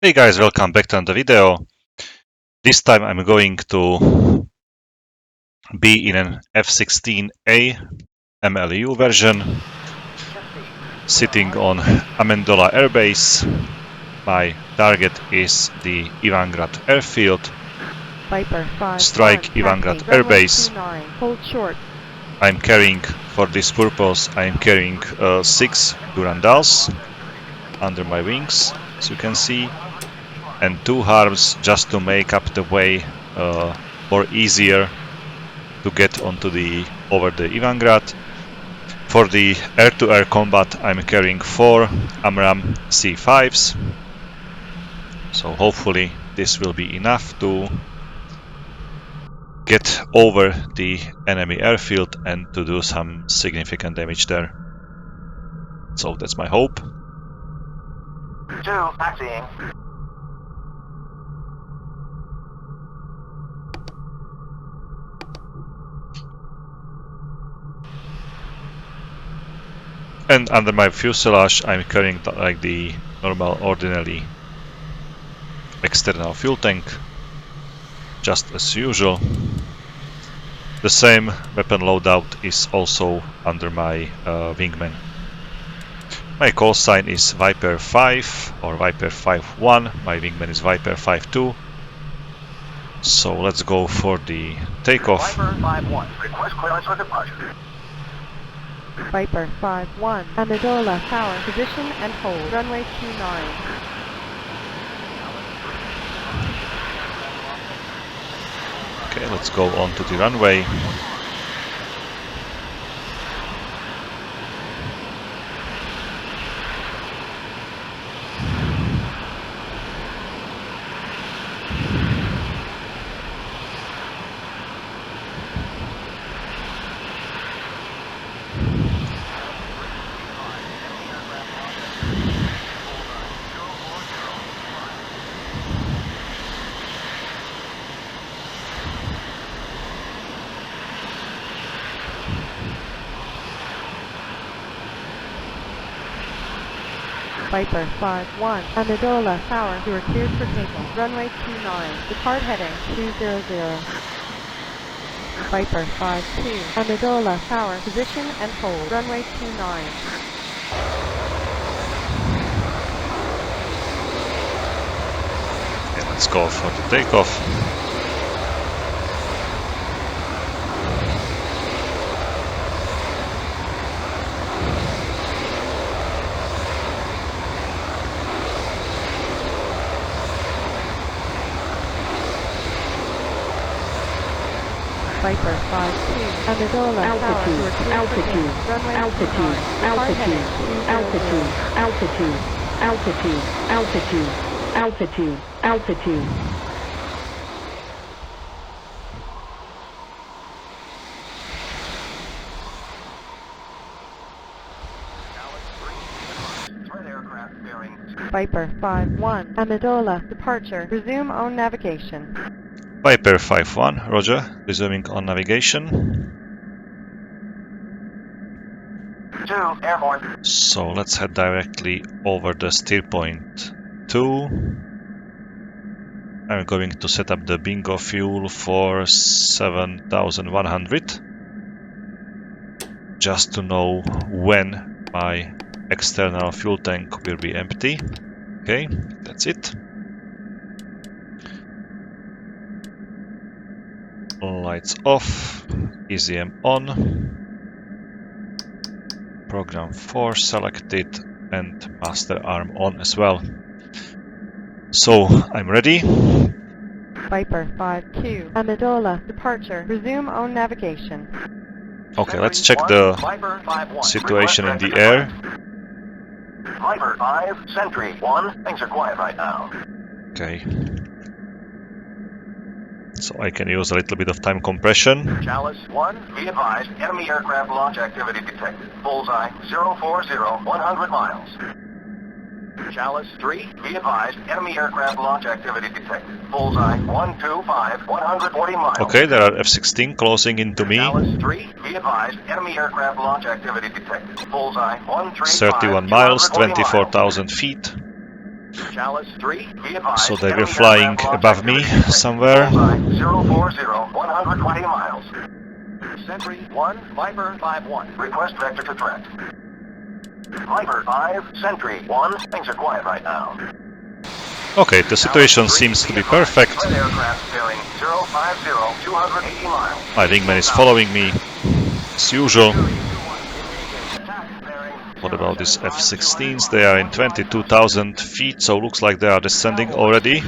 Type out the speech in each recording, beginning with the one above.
Hey guys, welcome back to another video. This time I'm going to be in an F-16A MLU version, sitting on Amendola Air Base. My target is the Ivangrad airfield. Strike Ivangrad Air Base. Hold short. I'm carrying, for this purpose, I'm carrying 6 Durandals under my wings, as you can see, and 2 harms just to make up the way more easier to get onto over the Ivangrad. For the air-to-air combat, I'm carrying 4 AMRAAM C5s, so hopefully this will be enough to get over the enemy airfield and to do some significant damage there. So that's my hope. 2, taxiing. And under my fuselage, I'm carrying like the normal, ordinary external fuel tank, just as usual. The same weapon loadout is also under my wingman. My call sign is Viper 5 or Viper 5-1. My wingman is Viper 5-2. So let's go for the takeoff. Viper 5-1, request clearance for departure. Viper 5-1. Amendola Tower, position and hold. Runway 29. Okay, let's go on to the runway. Viper 5-1. Amendola Tower, you are cleared for takeoff. Runway 29. Depart heading 200. Viper 5-2. Amendola Tower, position and hold. Runway 29. Okay, let's go for the takeoff. Viper 5-2. Amendola Tower, you are cleared for takeoff. Runway 29. Depart heading 200. Altitude. Threat aircraft bearing. Viper 5-1. Amendola, departure. Resume on navigation. Viper 5-1, roger. Resuming on navigation. 2, airborne. So let's head directly over the steer point 2. I'm going to set up the bingo fuel for 7,100, just to know when my external fuel tank will be empty. Okay, that's it. Lights off, EZM on, program 4 selected, and master arm on as well. So I'm ready. Viper 5-2. Amendola, departure. Resume on navigation. Okay, let's check the situation in the air. Viper 5, Sentry 1. Things are quiet right now. Okay. So I can use a little bit of time compression. Chalice 1, be advised, enemy aircraft launch activity detected. Bullseye 040, 100 miles. Chalice 3, be advised, enemy aircraft launch activity detected. Bullseye 125, 140 miles. Okay, there are F-16 closing into me. Chalice 3, be advised, enemy aircraft launch activity detected. Bullseye 135, 31 miles, 24,000 feet. Chalice 3, be advised. So they were enemy flying aircraft launch above me activity detected. somewhere. Bullseye 040, 120 miles. Sentry 1, Viper 5-1. Request vector to threat. Viper 5, Sentry 1. Things are quiet right now. Okay, the situation seems to be perfect. Threat aircraft bearing 050, 280 miles. My wingman is following me, as usual. What about these F-16s? They are in 22,000 feet, so looks like they are descending already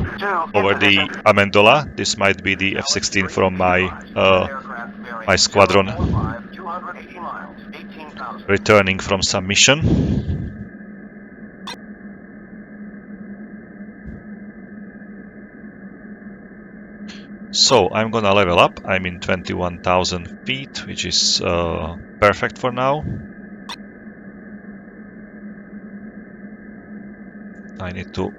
over the Amendola. This might be the F-16 from my squadron returning from some mission. So I'm gonna level up. I'm in 21,000 feet, which is perfect for now. I need to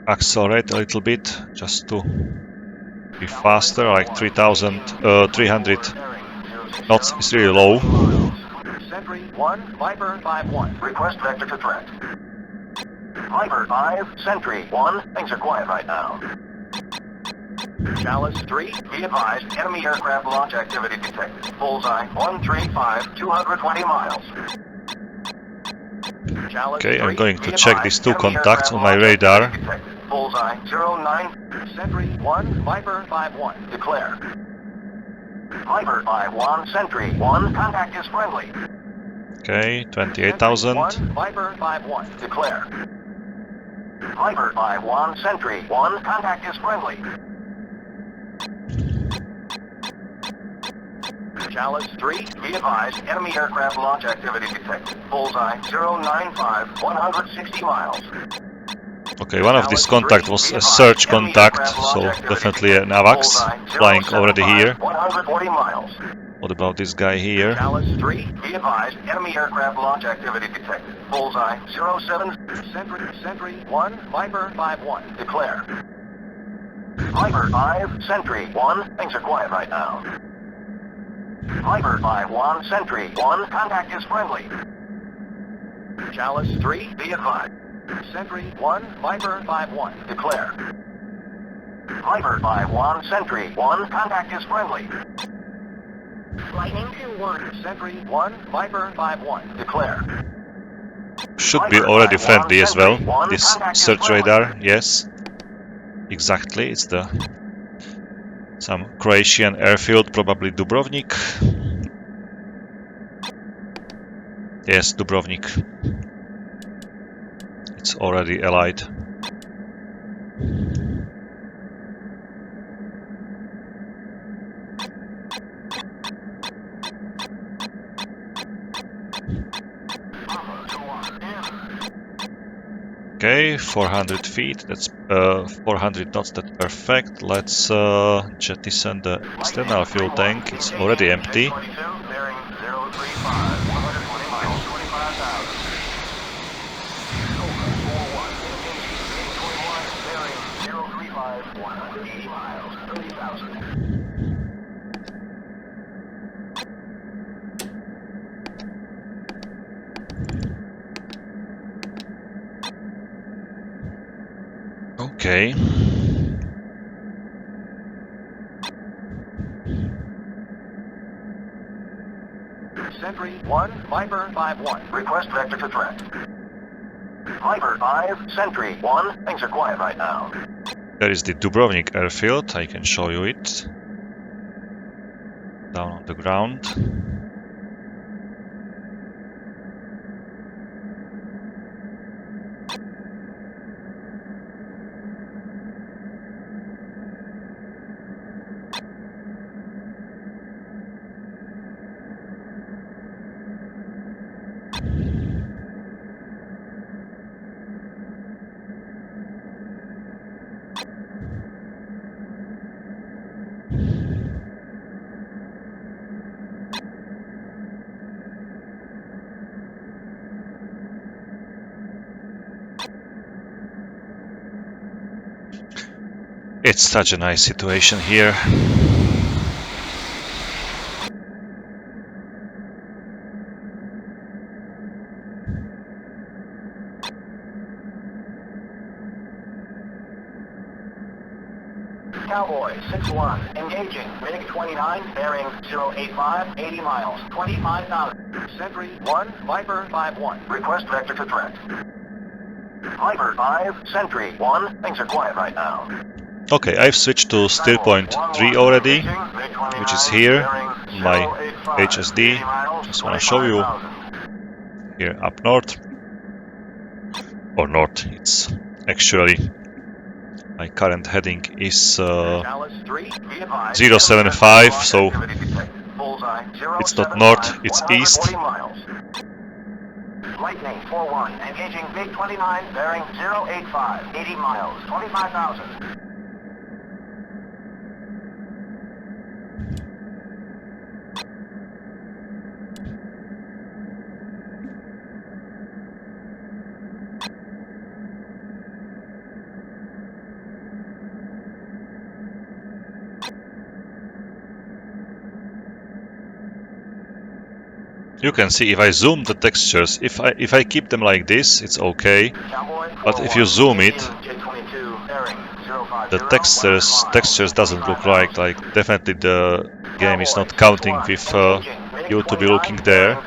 accelerate a little bit just to be faster, like 300 knots is really low. Sentry 1, Viper 5-1. Request vector to threat. Viper 5, Sentry 1. Things are quiet right now. Chalice 3, be advised. Enemy aircraft launch activity detected. Bullseye 135, 220 miles. Chalice Okay, 3, I'm going to be check advised. these two Enemy contacts aircraft on my launch radar. activity detected. Bullseye 09, Sentry 1, Viper 5-1. Declare. Viper 5-1, Sentry 1. Contact is friendly. Okay, 28,000. 1, Viper 5-1. Declare. Viper 5-1, Sentry 1. Contact is friendly. Chalice 3, be advised. Enemy aircraft launch activity detected. Bullseye 095, 160 miles. Okay, one of these contacts was a search contact, so definitely an AVAX flying already here. 140 miles. What about this guy here? Chalice 3, be advised. Enemy aircraft launch activity detected. Bullseye 07, Sentry 1, Viper 5-1. Declare. Viper 5, Sentry 1. Things are quiet right now. Viper 5-1, Sentry 1. Contact is friendly. Chalice 3, be advised. Sentry 1, Viper 5-1. Declare. Viper 5-1, Sentry 1. Contact is friendly. Lightning 2-1. Sentry 1, Viper 5-1. Declare. Should be already friendly as well. This search radar, yes. Exactly, it's some Croatian airfield, probably Dubrovnik. Yes, Dubrovnik. It's already allied. Okay, 400 feet, that's 400 knots, that's perfect. Let's jettison the external fuel tank, it's already empty. Okay. Sentry 1, Viper 5-1. Request vector to threat. Viper 5, Sentry 1. Things are quiet right now. There is the Dubrovnik airfield, I can show you it. Down on the ground. It's such a nice situation here. Cowboy 6-1, engaging MiG-29, bearing 085, 80 miles, 25,000. Sentry 1, Viper 5-1. Request vector to threat. Viper 5, Sentry 1. Things are quiet right now. Okay, I've switched to steer point 3 already, which is here on my HSD. Just want to show you here up north. Or north, it's actually my current heading is 075, so it's not north, it's east. Lightning 4-1, engaging MiG-29, bearing 085, 80 miles, 25,000. You can see if I zoom the textures, if I keep them like this, it's okay. But if you zoom it, the textures doesn't look like definitely the game is not counting with you to be looking there.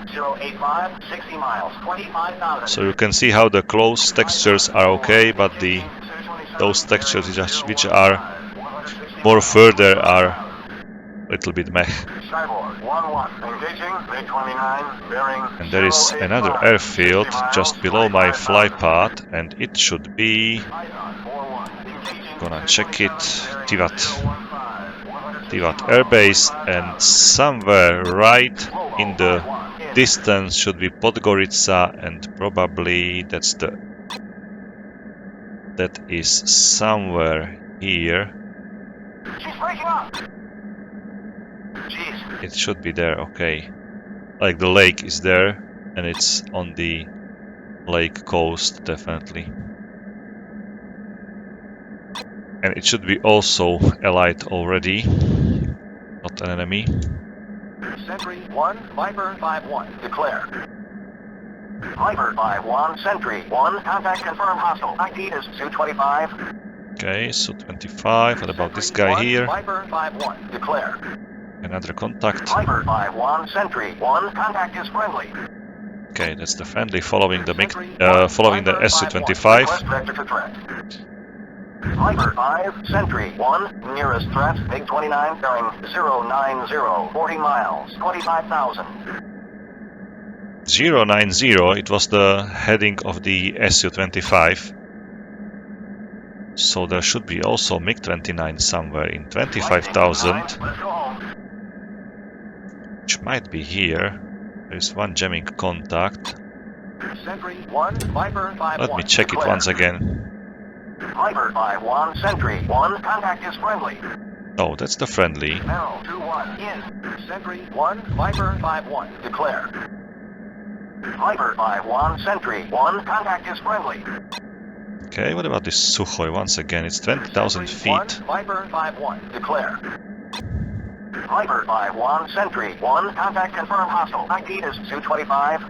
So you can see how the close textures are okay, but those textures which are more further are a little bit meh. And there is another airfield just below my fly path, and it should be, gonna check it, Tivat airbase, and somewhere right in the distance should be Podgorica, and probably that is somewhere here. It should be there, okay. Like the lake is there, and it's on the lake coast, definitely. And it should be also allied already, not an enemy. Sentry 1, Viper 5-1, declare. Viper 5-1, Sentry 1, contact confirmed hostile. ID is Su-25. Okay, Su-25, what about this guy here? Viper 5-1, declare. Another contact. Viper 5-1, Sentry 1, contact is friendly. Okay, that's the friendly following the following the Su-25. Viper 5, Sentry 1, nearest threat, MiG-29, bearing 090, 40 miles, 25,000. 090, it was the heading of the Su-25. So there should be also MiG-29 somewhere in 25,000. Which might be here. There is one jamming contact. Let me check it once again. Viper 5-1, Sentry 1, contact is friendly. Oh, that's the friendly. L21 in. Sentry 1, Viper 5-1, declare. Viper 5-1, Sentry 1, contact is friendly. Okay, what about this Sukhoi once again? It's 20,000 feet. Viper 5-1, declare. Viper 5-1, Sentry 1, contact confirmed hostile. ID is Su-25.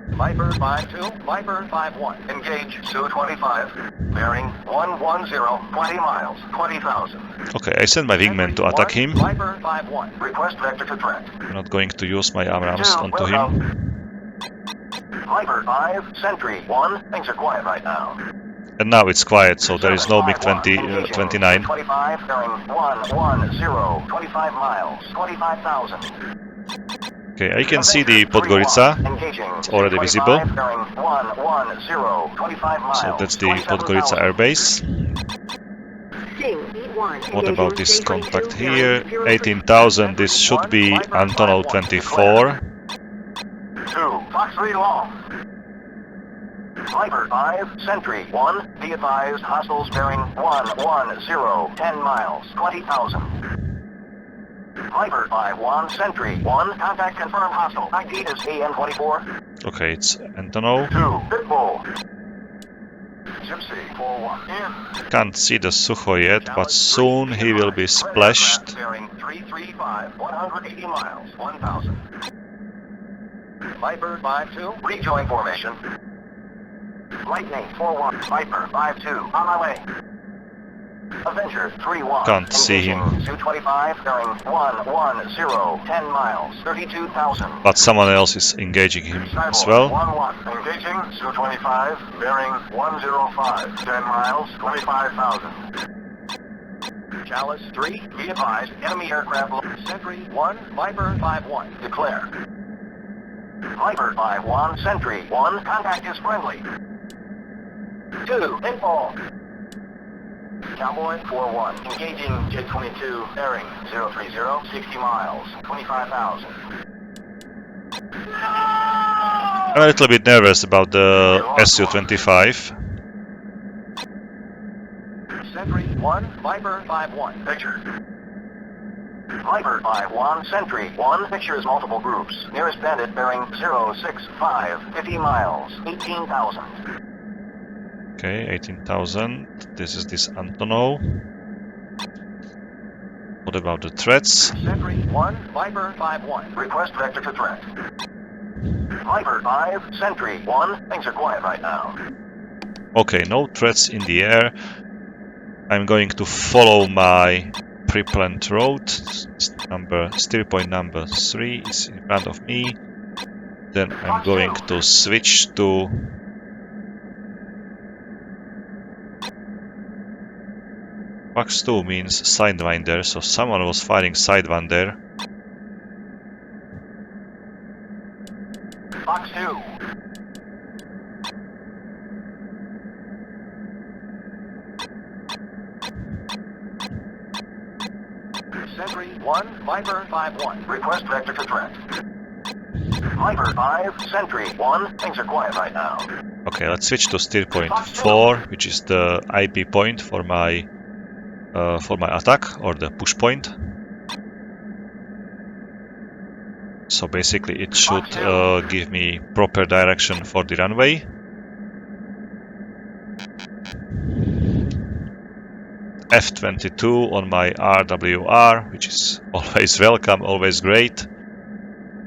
Viper 5-2, Viper 5-1, engage Su-25. Bearing 110, 20 miles, 20,000. Okay, I send my wingman to attack him. Viper 5-1, request vector to threat. I'm not going to use my Abrams onto him. Viper 5, Sentry 1, things are quiet right now. And now it's quiet, so there is no MiG-29. 25, bearing 110, 25 miles, 25,000. Okay, I can see the Podgorica. It's already visible. So that's the Podgorica airbase. What about this contact here? 18,000. This should be Antonov 24. 2, Fox 3 long. Viper 5, Sentry 1, be advised, hostiles bearing 110, 10 miles, 20,000. Viper 5-1, Sentry 1, contact confirmed hostile. ID is AN-24. Okay, it's Antonov. 2, Pitbull. Gypsy 4-1, in. Can't see the Sukhoi yet, but soon he will be splashed. Bearing 335, 180 miles, 1,000. Viper 5-2, rejoin formation. Lightning 4-1, Viper 5-2, on my way. Avenger 3-1. Can't see him. Su-25 bearing 110, 10 miles, 32,000. But someone else is engaging him as Cyborg well. 1-1. Engaging Su-25 bearing 105, 10 miles, 25,000. Chalice 3, be advised, enemy aircraft. Sentry 1, Viper 5-1. Declare. Viper 5-1, Sentry 1, contact is friendly. 2, hitfall. Cowboy 4-1, engaging J-22, bearing 030, 60 miles, 25,000. I'm a little bit nervous about the Su-25. Sentry 1, Viper 5-1. Picture. Viper 5-1, Sentry 1, pictures multiple groups. Nearest bandit bearing 065, 50 miles, 18,000. Okay, 18,000. This is this Antonov. What about the threats? Sentry 1, Viper 5-1. Request vector to threat. Viper 5, Sentry 1. Things are quiet right now. Okay, no threats in the air. I'm going to follow my pre-planned route. Steer point number 3 is in front of me. Then I'm going to switch to Fox 2 means Sidewinder, so someone was firing Sidewinder. Fox 2. Sentry 1, Viper 5-1. Request vector to threat. Viper 5, Sentry 1. Things are quiet right now. Okay, let's switch to steer point 4, which is the IP point for my attack, or the push point. So basically it should give me proper direction for the runway. F-22 on my RWR, which is always welcome, always great.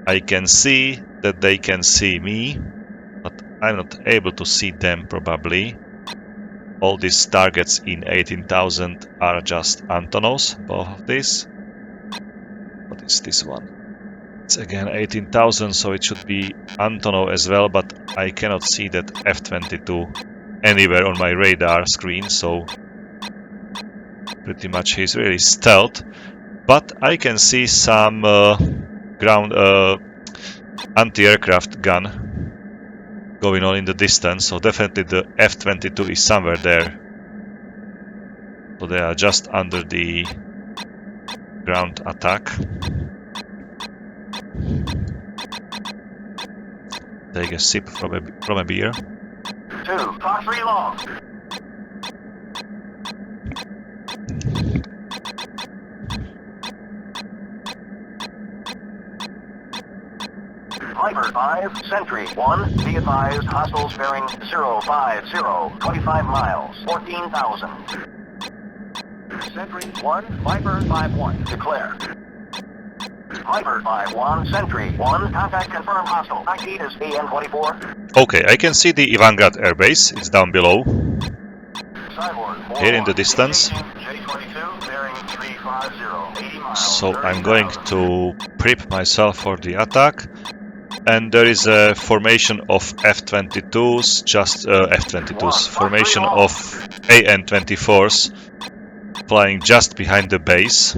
I can see that they can see me, but I'm not able to see them probably. All these targets in 18,000 are just Antonovs, both of these. What is this one? It's again 18,000, so it should be Antonov as well, but I cannot see that F-22 anywhere on my radar screen, so pretty much he's really stealth. But I can see some ground anti-aircraft gun going on in the distance, so definitely the F-22 is somewhere there. So they are just under the ground attack. Take a sip from a beer. 2, Fox 3 long. Viper 5, Sentry 1. Be advised, hostiles bearing 050, 25 miles, 14,000. Sentry 1, Viper 5-1. Declare. Viper 5-1, Sentry 1. Contact confirmed hostile. ID is AN-24. Okay, I can see the Ivangrad airbase. It's down below. Cyborg Here in the distance. J-22 bearing 350, 80 miles. So I'm going to prep myself for the attack. And there is a formation of F-22s, just F-22s, formation of AN-24s flying just behind the base.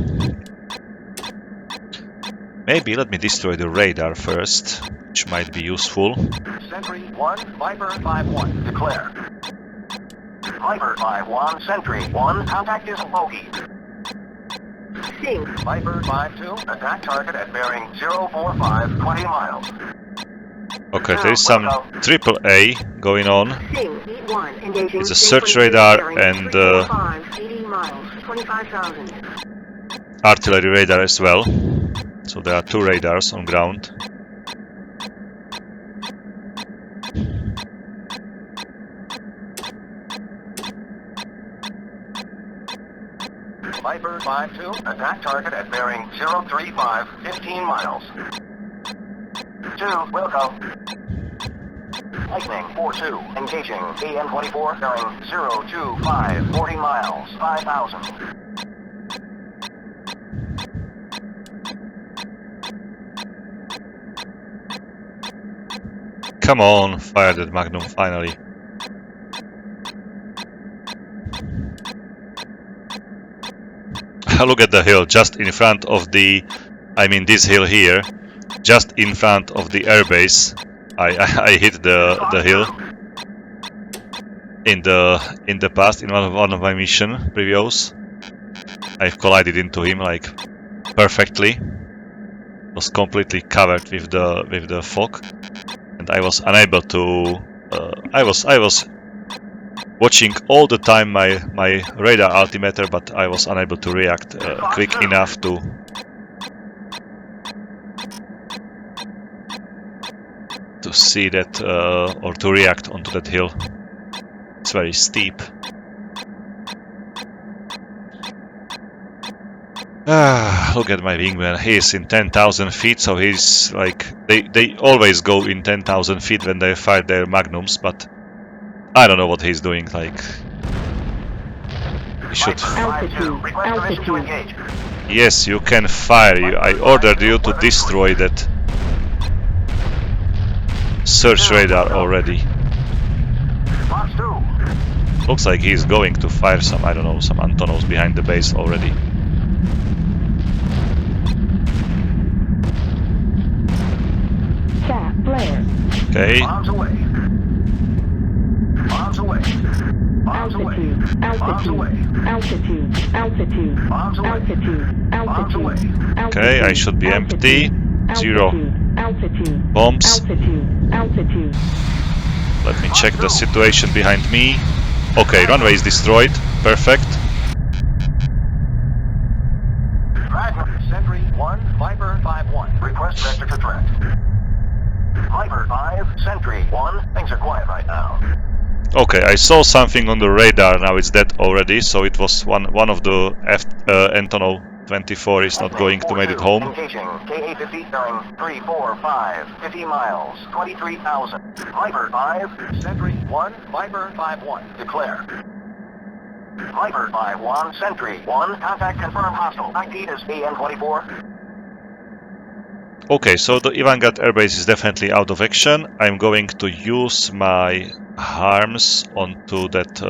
Maybe let me destroy the radar first, which might be useful. Sentry 1, Viper 5-1. Declare. Viper 5-1, Sentry 1. Contact is bogey. Viper 5-2. Attack target at bearing 045, 20 miles. Okay, there is some AAA going on. It's a search radar and artillery radar as well. So there are 2 radars on ground. Viper 5-2. Attack target at bearing 035, 15 miles. 2, Wilco. Lightning 4-2, engaging AN-24, bearing 025, 40 miles, 5,000. Come on, fire that Magnum finally. Look at the hill just in front of the, I mean this hill here, just in front of the airbase. I hit the hill in the past in one of my mission previous. I collided into him like perfectly. Was completely covered with the fog, and I was unable to. I was watching all the time my radar altimeter, but I was unable to react quick enough to see that or to react onto that hill. It's very steep. Look at my wingman. He's in 10,000 feet, so he's like they always go in 10,000 feet when they fire their magnums, but I don't know what he's doing. Like he should. Altitude. Yes, you can fire. I ordered you to destroy that search radar already. Looks like he's going to fire some, I don't know, some Antonovs behind the base already. Flare. Okay. Bombs away. Bombs away. Bombs away. Bombs away. Altitude. Bombs away. Okay, I should be empty. Zero bombs. Let me check the situation behind me. Okay, runway is destroyed. Perfect. Sentry 1, Viper 5-1. Request vector to threat. Viper 5, Sentry 1. Things are quiet right now. Okay, I saw something on the radar. Now it's dead already. So it was one of the Antonov 24 is not going to make it home. Engaging KA-50 bearing 345, 50 miles, 23,000. Viper 5, Sentry 1, Viper 5-1. Declare. Viper 5-1, Sentry 1. Contact confirmed hostile. ID is AN-24. Okay, so the Ivangrad airbase is definitely out of action. I'm going to use my harms onto that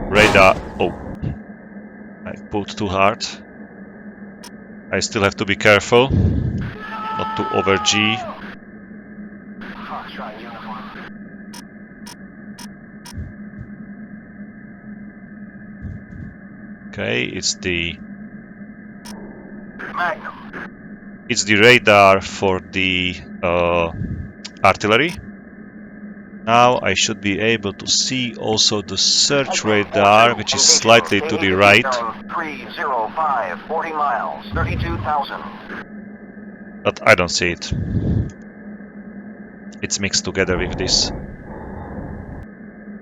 radar. Oh, I pulled too hard. I still have to be careful not to over G. Okay, it's the radar for the artillery. Now I should be able to see also the search radar, which is slightly to the right. 305, 40 miles, 32,000. But I don't see it. It's mixed together with this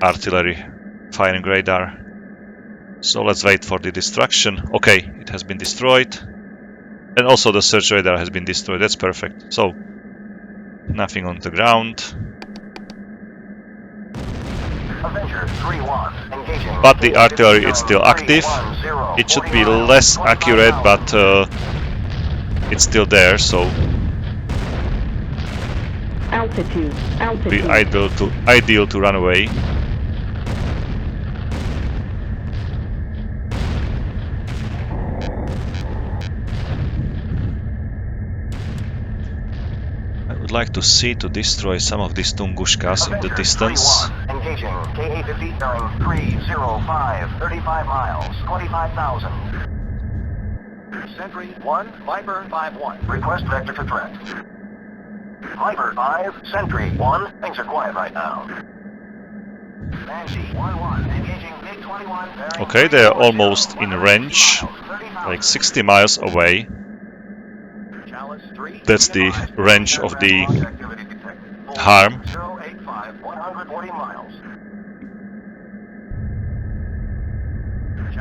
artillery firing radar. So let's wait for the destruction. Okay, it has been destroyed. And also the search radar has been destroyed. That's perfect. So, nothing on the ground. But the artillery is still active. It should be less accurate, but it's still there, so Altitude. be ideal to run away. I would like to see to destroy some of these Tungushkas in the distance. Engaging KA-50 bearing 305, 35 miles, 25,000. Sentry 1, Viper 5-1. Request vector to threat. Viper 5, Sentry 1. Things are quiet right now. Nancy 1-1, engaging MiG-21. Okay, they are almost in range, like 60 miles away. That's the range of the harm. 085, 140 miles.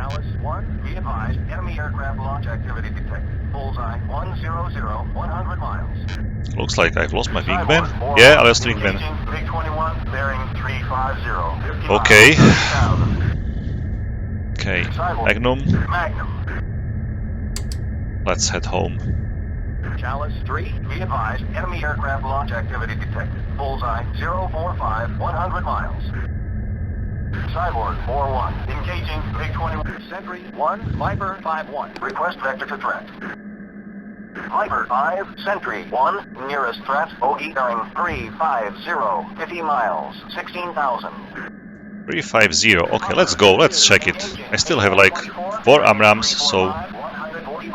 Chalice 1, be advised, enemy aircraft launch activity detected. Bullseye 100, 100 miles. Looks like I've lost my wingman. Cyborg Yeah, I lost wingman. engaging MiG-21, bearing 350. 50 Okay. miles, 30,000. Okay, Cyborg. Magnum. Magnum. Let's head home. Chalice 3, be advised, enemy aircraft launch activity detected. Bullseye 045, 100 miles. Cyborg 41, engaging MiG-21. Sentry 1, Viper 5-1. Request vector to threat. Viper 5, Sentry 1, nearest threat, bogey bearing 350, 50 miles, 16,000. 350. Okay, let's go. Let's check it. I still have like 4 AMRAAMs, so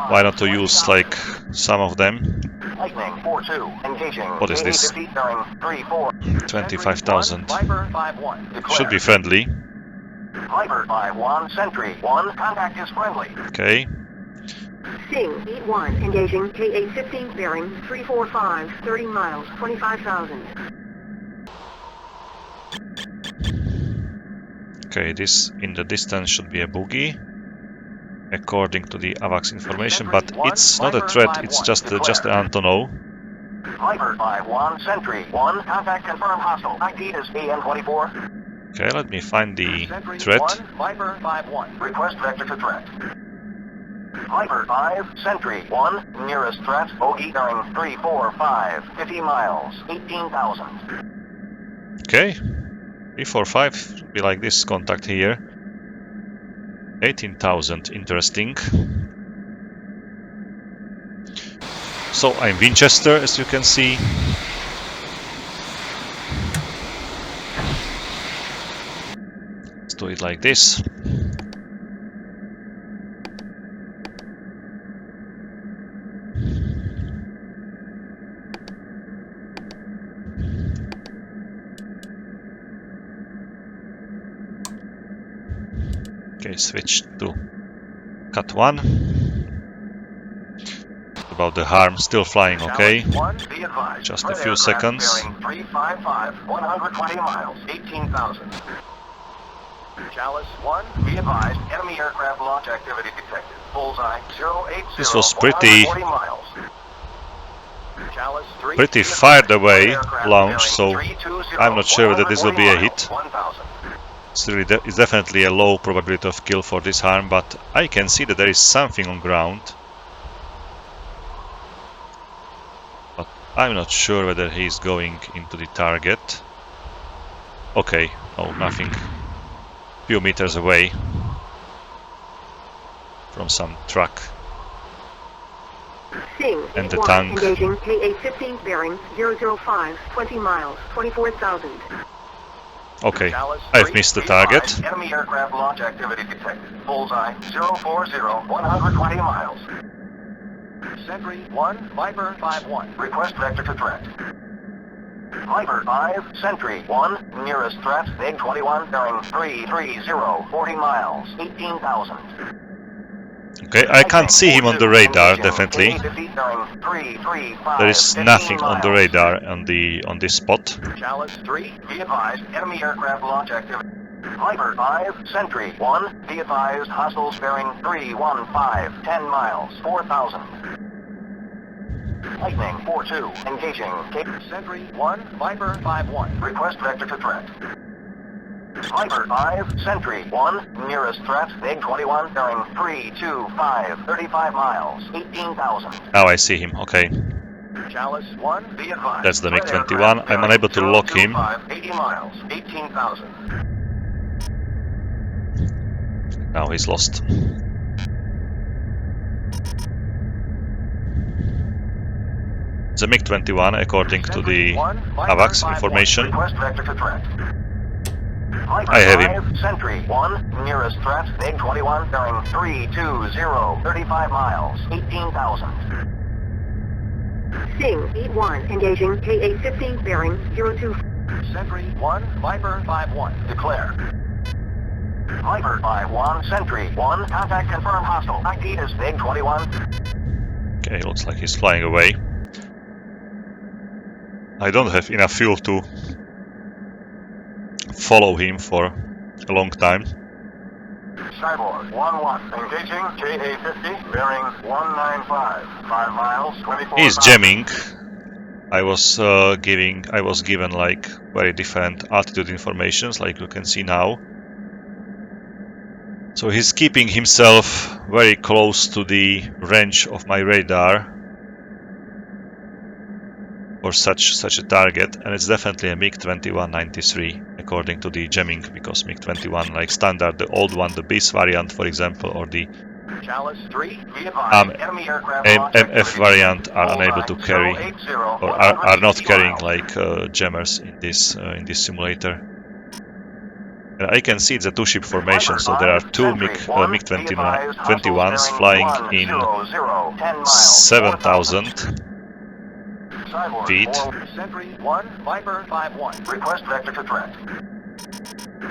why not to use like some of them? Lightning 4-2, engaging. What is this? KA-50 bearing 34. 25,000. Viper 5-1. Should be friendly. Viper 5-1, Sentry 1, contact is friendly. Okay. Sting 8-1, engaging KA-15 bearing 345, 30 miles, 25,000. Okay, this in the distance should be a boogie, according to the AVAX information, but it's not a threat, it's just an Antonov. Viper 5-1, Sentry 1, contact confirmed hostile. ID is AN-24. Okay, let me find the Sentry threat. 1, Viper 5-1. Request vector to threat. Viper 5, Sentry 1, nearest threat, bogey bearing 345, 50 miles, 18,000. Okay, 345, be like this contact here. 18,000, interesting. So I'm Winchester, as you can see. Let's do it like this. Okay, switch to cut 1. About the harm, still flying, okay. Just a few seconds. 355, 120 miles, 18,000. Chalice 1, be advised, enemy aircraft launch activity detected. Bullseye 080, This was pretty 140 miles. Chalice 3, pretty fired away launch, so I'm not sure whether this will be a hit. 1,000. It's definitely a low probability of kill for this harm, but I can see that there is something on ground. But I'm not sure whether he's going into the target. Okay, no, nothing. Few meters away from some truck. Sting And the 8-1, tank. engaging KA-15 bearing 005, 20 miles, 24,000. Okay, Chalice I've 3, missed the be target. advised, enemy aircraft launch activity detected. Bullseye 040, 120 miles. Sentry 1, Viper 5-1. Request vector to threat. Viper 5, Sentry 1, nearest threat, MiG-21 bearing 330, 40 miles, 18,000. Okay, I can't see him on the radar, definitely. There is nothing on the radar on this spot. Chalice 3, be advised, enemy aircraft launch activity. Viper 5, Sentry 1, be advised, hostiles bearing 315, 10 miles, 4,000. Lightning 4-2, engaging. Sentry 1, Viper 5-1. Request vector to threat. Viper 5, Sentry 1, nearest threat, MiG-21 bearing 325, 35 miles, 18,000. Now I see him, okay. Chalice 1, be advised. That's the MiG-21. I'm unable to lock him. 80 miles, 18,000. Now he's lost. The MiG-21, according to the AVAX information. Request vector to threat. I have him. Sentry 1, nearest threat, MiG-21 bearing 320, 35 miles, 18,000. Sting 8-1, engaging KA-15 bearing 02. Sentry 1, Viper 5-1. Declare. Viper 5-1, Sentry 1, contact confirmed hostile. ID is MiG-21. Okay, looks like he's flying away. I don't have enough fuel to follow him for a long time. Cyborg 1-1. Engaging KA-50, bearing 195. 5 miles, 24 He's miles. jamming. I was given like very different altitude informations, like you can see now. So he's keeping himself very close to the range of my radar for such a target, and it's definitely a MiG-2193 according to the jamming, because MiG-21 like standard, the old one, the BIS variant for example, or the Chalice 3, be advised, enemy aircraft launch MF activity variant are Bullseye, unable to carry 080, or are not 180 carrying miles. like jammers in this simulator. And I can see it's a two-ship formation, so there are two MiG-21s flying in 7,000 feet. Sentry 1, Viper 5-1. Request vector to threat.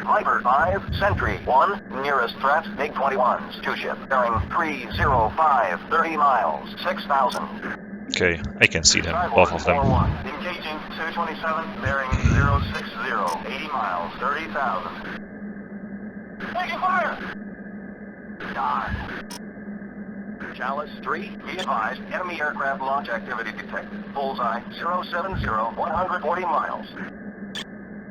Viper 5, Sentry 1, nearest threat, MiG-21s, 2-ship, bearing 305, 30 miles, 6,000. Okay, I can see them, both of them. 4-1, engaging 227, bearing 060, 80 miles, 30,000. Taking fire! Die. Chalice 3, be advised, enemy aircraft launch activity detected. Bullseye 070, 140 miles.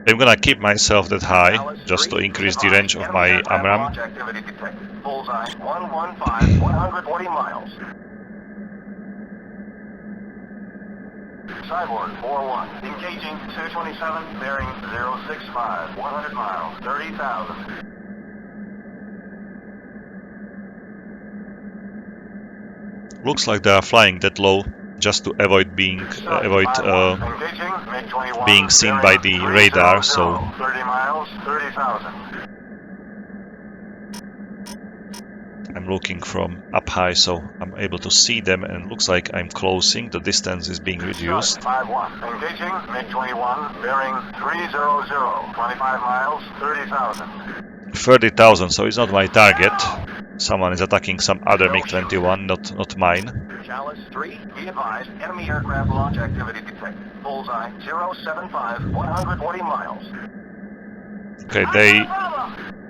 I'm gonna keep myself that high, just to increase the range of my AMRAAM. Launch activity detected. Bullseye 115, 140 miles. Cyborg 4-1, engaging 227, bearing 065, 100 miles, 30,000. Looks like they are flying that low just to avoid being being seen by the radar. So 30 miles, 30,000. I'm looking from up high, so I'm able to see them, and looks like I'm closing. The distance is being reduced. 5-1, engaging MiG-21, bearing 300, 25 miles, 30,000. 30,000, so it's not my target. Someone is attacking some other MiG-21, not mine. Chalice 3, be advised, enemy aircraft launch activity detected. Bullseye 075, 140 miles. Okay,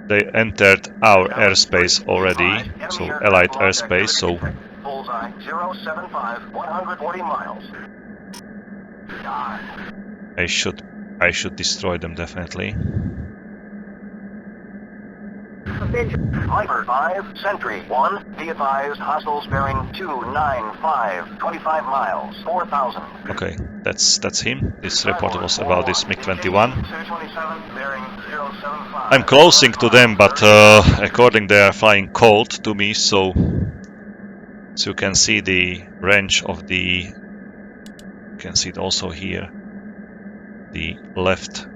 they entered our airspace already, so Allied airspace, so Bullseye 075, 140 miles. I should destroy them definitely. Viper 5, Sentry 1, be advised, hostiles bearing 295, 25 miles, 4,000. Okay, that's him. This report was about this MiG-21. I'm closing to them, but according they are flying cold to me, so you can see the range of the. You can see it also here. The left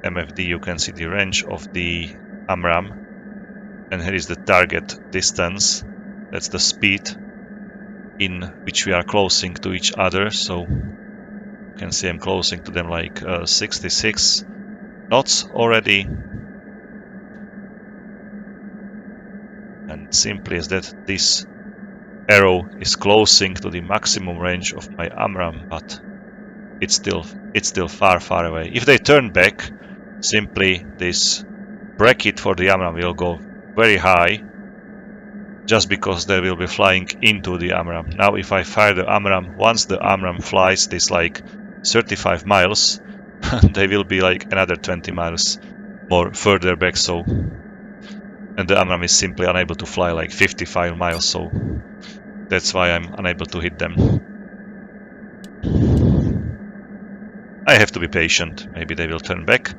MFD. You can see the range of the AMRAAM. And here is the target distance. That's the speed in which we are closing to each other. So you can see I'm closing to them like 66 knots already. And simply as that, this arrow is closing to the maximum range of my AMRAAM, but it's still far away. If they turn back, simply this bracket for the AMRAAM will go very high, just because they will be flying into the AMRAAM. Now if I fire the AMRAAM, once the AMRAAM flies this like 35 miles, they will be like another 20 miles more further back, so and the AMRAAM is simply unable to fly like 55 miles, so that's why I'm unable to hit them. I have to be patient. Maybe they will turn back.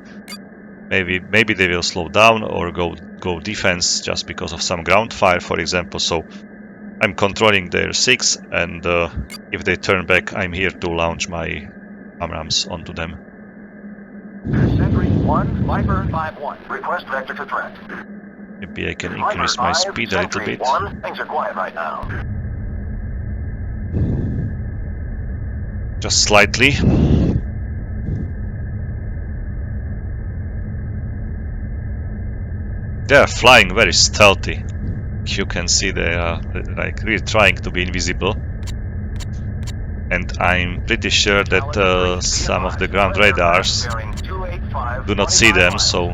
Maybe they will slow down or go defense just because of some ground fire, for example. So I'm controlling their 6, and if they turn back, I'm here to launch my AMRAAMs onto them. Sentry 1, Viper 5-1. Request vector to threat. Maybe I can increase my speed a little bit. 1, things are quiet right now. Just slightly. They are flying very stealthy. You can see they are like really trying to be invisible. And I'm pretty sure that some of the ground radars do not see them, so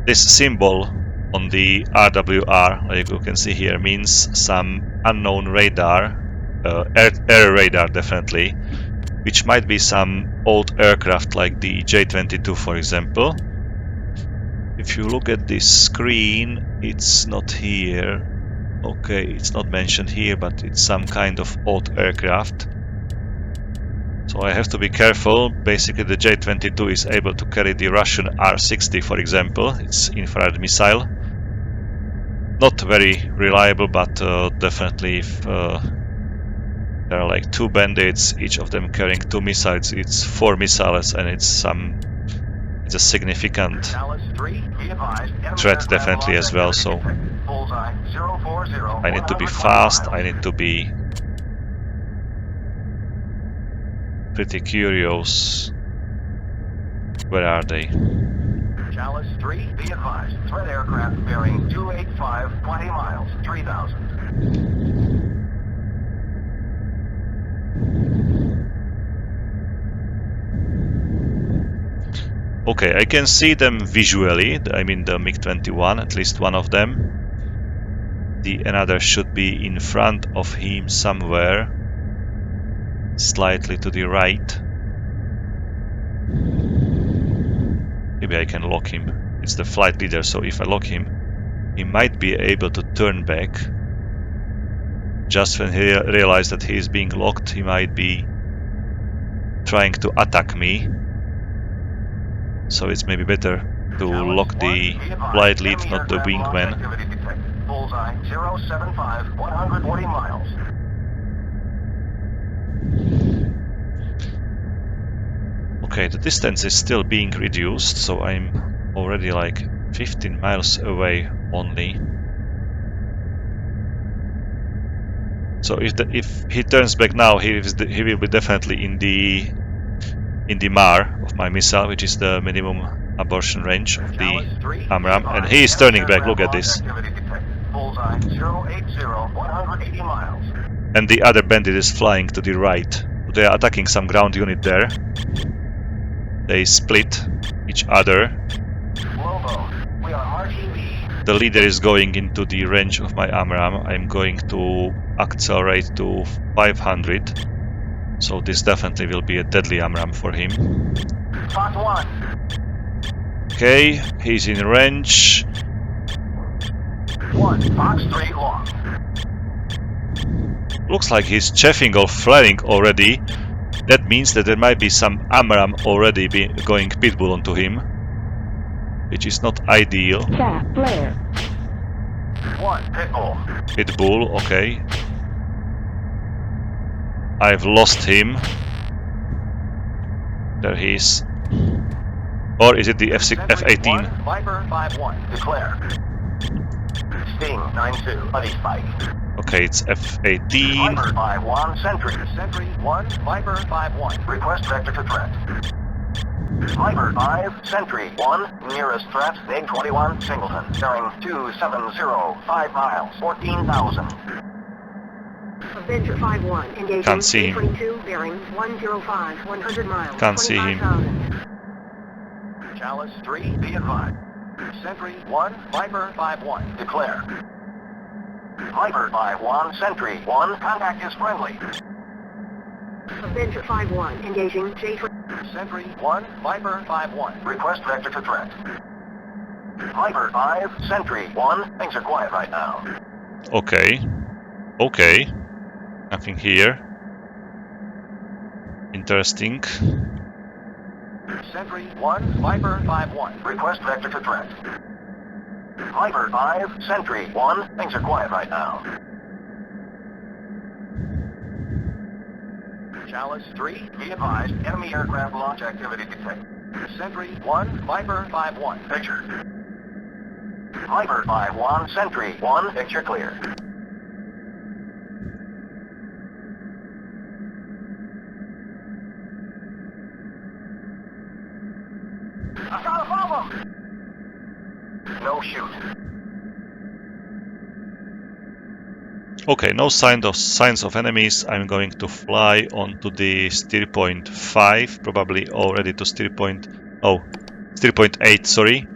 This symbol on the RWR, like you can see here, means some unknown radar, air radar definitely, which might be some old aircraft like the J-22, for example. If you look at this screen, it's not here. Okay, it's not mentioned here, but it's some kind of old aircraft. So I have to be careful. Basically, the J-22 is able to carry the Russian R-60, for example. It's infrared missile. Not very reliable, but definitely if there are like 2 bandits, each of them carrying 2 missiles, it's 4 missiles, and it's a significant threat definitely as well. So I need to be fast, I need to be pretty curious. Where are they? Chalice 3, be advised. Threat aircraft bearing 285, 20 miles, 3,000. Okay, I can see them visually. I mean the MiG-21, at least one of them. The another should be in front of him somewhere, slightly to the right. Maybe I can lock him. It's the flight leader, so if I lock him, he might be able to turn back. Just when he realizes that he is being locked, he might be trying to attack me. So it's maybe better to lock the flight lead, not the wingman. Bullseye 075, 140 miles. Okay, the distance is still being reduced, so I'm already like 15 miles away only. So if he turns back now, he will be definitely in the MAR of my missile, which is the minimum abortion range of the AMRAAM, and he is turning back. Look at this. Bullseye 080, 180 miles. And the other bandit is flying to the right. They are attacking some ground unit there. They split each other. Lobo, we are RTB. The leader is going into the range of my AMRAAM. I'm going to accelerate to 500. So this definitely will be a deadly AMRAAM for him. Fox 1. Okay, he's in range. 1, Fox 3 long. Looks like he's chafing or flaring already. That means that there might be some AMRAAM already going pitbull onto him, which is not ideal. Chat, flare. 1, pitbull. Pitbull, okay. I've lost him. There he is. Or is it the F-18? Viper 5-1, declare. Sting 9-2, buddy spike. Okay, it's F-18. Viper 5-1, Sentry. Sentry 1, Viper 5-1. Request vector to threat. Viper 5, Sentry 1, nearest threat, MiG-21, Singleton, bearing 270, 5 miles, 14,000. Avenger 5-1, engaging. Can't see him. 22, bearing 105, 100 miles. Can't see him. 25,000. Chalice 3, be advised. Sentry 1, Viper 5-1, declare. Viper 5-1, Sentry 1, contact is friendly. Avenger 5-1, engaging J3. Sentry 1, Viper 5-1, request vector to threat. Viper 5, Sentry 1, things are quiet right now. Okay. Okay. Nothing here. Interesting. Sentry 1, Viper 5-1, request vector to threat. Viper 5, Sentry 1, things are quiet right now. Chalice 3, be advised, enemy aircraft launch activity detected. Sentry 1, Viper 5-1, picture. Viper 5-1, Sentry 1, picture clear. I got a problem! No shoot. Okay, no signs of enemies. I'm going to fly onto the steer point 5, probably already to steer point 8, sorry.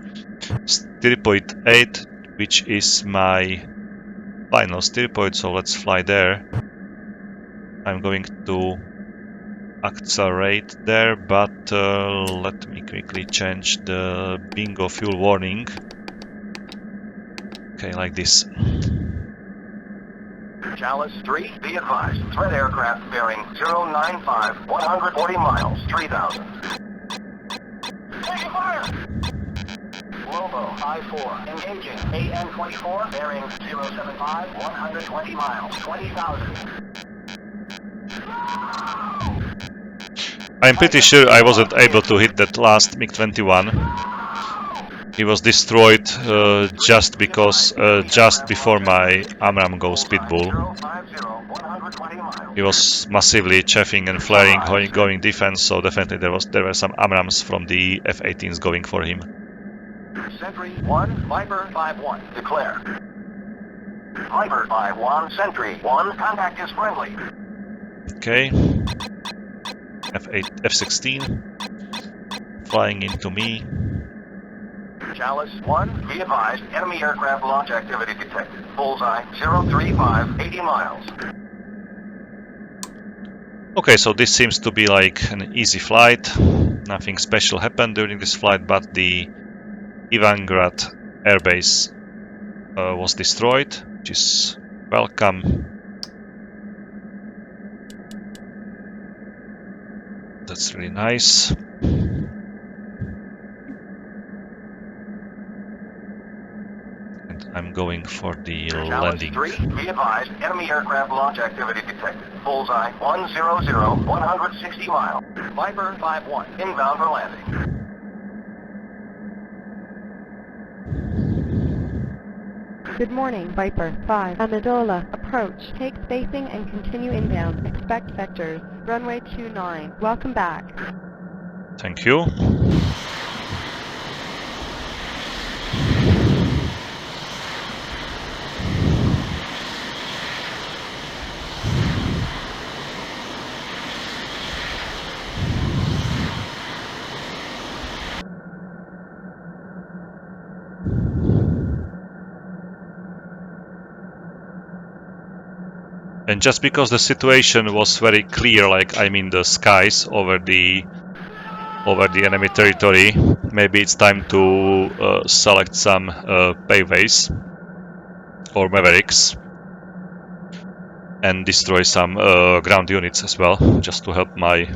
steer point 8, which is my final steer point, so let's fly there. I'm going to accelerate there, but let me quickly change the bingo fuel warning. Okay, like this. Chalice 3, be advised. Threat aircraft bearing 095, 140 miles, 3000. Taking fire! Lobo, I-4, engaging. AN-24, bearing 075, 120 miles, 20,000. I'm pretty sure I wasn't able to hit that last MiG-21. He was destroyed just because, just before my AMRAAM goes pitbull. He was massively chafing and flaring, going defense, so definitely there were some AMRAAMs from the F-18s going for him. Sentry 1, Viper 5-1, declare. Viper 5-1, Sentry 1, contact is friendly. Okay. F-16 flying into me. Chalice 1, be advised, enemy aircraft launch activity detected. Bullseye 035, 80 miles. Okay, so this seems to be like an easy flight. Nothing special happened during this flight, but the Ivangrad airbase was destroyed, which is welcome. That's really nice. And I'm going for the landing. Chalice 3, be advised, enemy aircraft launch activity detected. Bullseye 100, 160 miles. Viper 5-1, inbound for landing. Good morning, Viper 5. Amendola, approach. Take spacing and continue inbound. Expect vectors. Runway 29. Welcome back. Thank you. And just because the situation was very clear, like I'm in the skies over the enemy territory, maybe it's time to select some payways or Mavericks and destroy some ground units as well, just to help my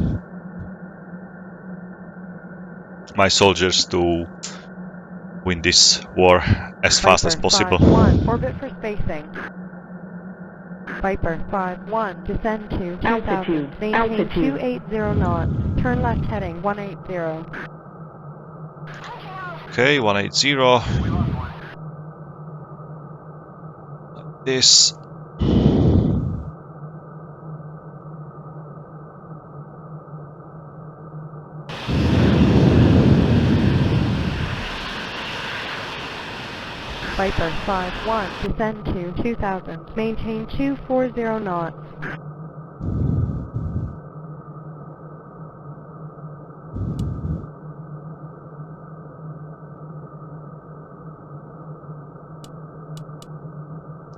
soldiers to win this war as fast as possible. Viper 5-1, orbit for spacing. Viper 5-1, descend to 2000, maintain 280 knots, turn left heading 180. Okay, 180. Like this. Viper 5-1, descend to 2000, maintain 240 knots.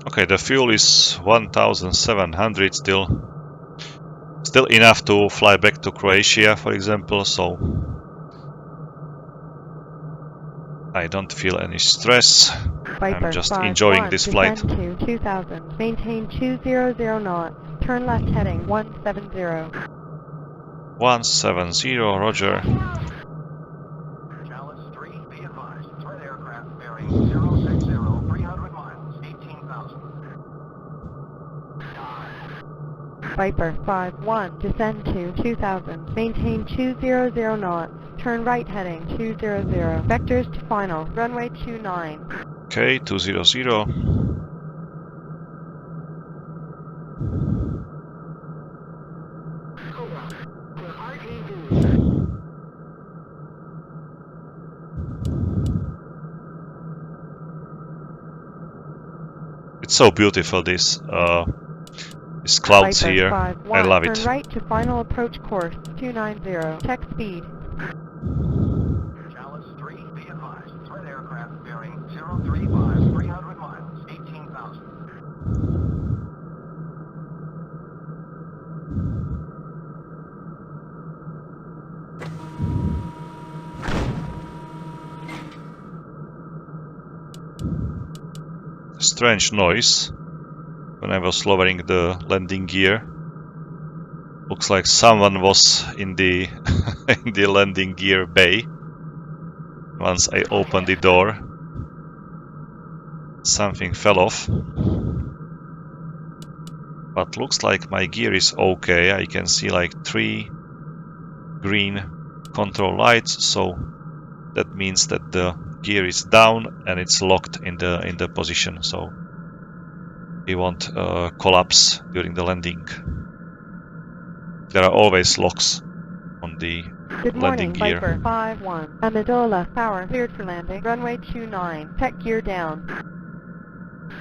Okay, the fuel is 1,700 still enough to fly back to Croatia, for example, so I don't feel any stress. Viper I'm just 5-1, enjoying this flight. descend to 2000, maintain 200 knots, turn left heading 170. 170, roger. Chalice 3, be advised, threat aircraft bearing 060, 300 miles, 18,000. Viper 5-1, descend to 2000, maintain 200 knots, turn right heading 200, vectors to final, runway 29. Okay, 200. It's so beautiful, these clouds Viper here. 5-1, I love turn it. right to final approach course 290, check speed. Chalice 3, be advised, threat aircraft 035, 300 miles, 18,000. Strange noise when I was lowering the landing gear. Looks like someone was in the in the landing gear bay. Once I opened the door, something fell off. But looks like my gear is okay. I can see like 3 green control lights, so that means that the gear is down and it's locked in the position, so it won't collapse during the landing. There are always locks on the Good landing morning, gear. Viper 5-1. Amendola, power, cleared for landing. Runway 29, tech gear down.